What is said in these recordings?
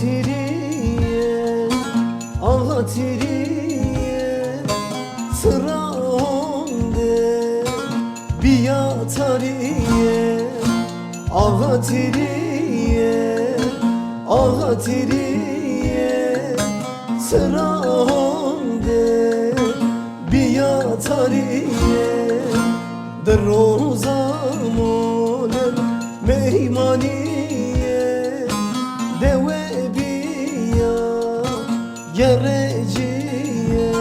Tiriye, ağa tiriye, sıra onde biya tariye. Ağa tiriye, ağa tiriye, sıra onde biya tariye. در روزامون مهمانیه دوه بیا گرجیه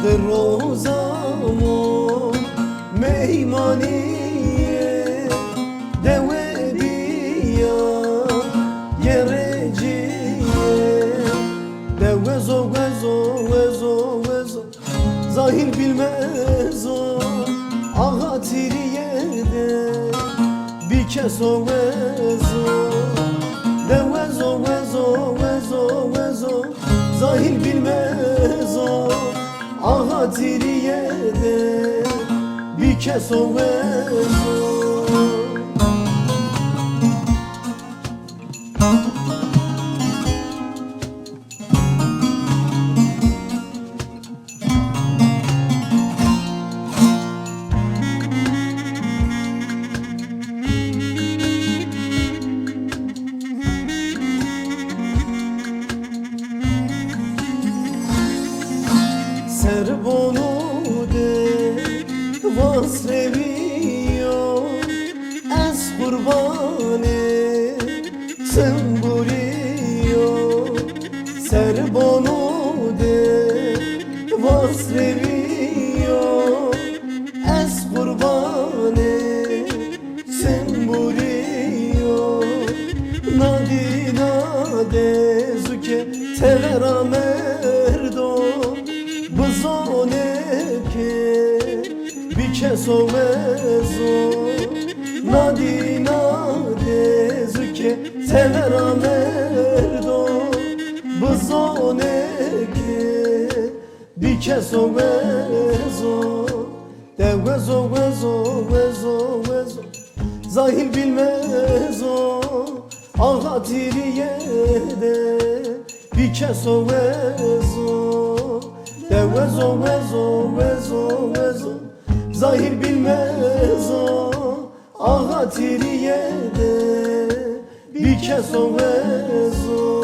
در روزامون مهمانیه دوه بیا گرجیه دوه زو وزو وزو وزو zahir bilmez o ağa tiriyede bir kez o vezo de vezo vezo vezo vezo zahir bilmez o ağa tiriyede bir kez o vezo. Serbonu de vasreviyo ez kurbane semburiyo. Serbonu de vasreviyo ez kurbane semburiyo. Nadina de zuke tevera merdo bızone ke bir kez o vezo nadina dezuke severa merdo bızone ke bir kez o vezo de vezo vezo vezo vezo zahir bilmez o ağa tiriyede bir kez o vezo de vezo vezo vezo vezo zahir bilmez o ağa tiriyede bir kez o vezo.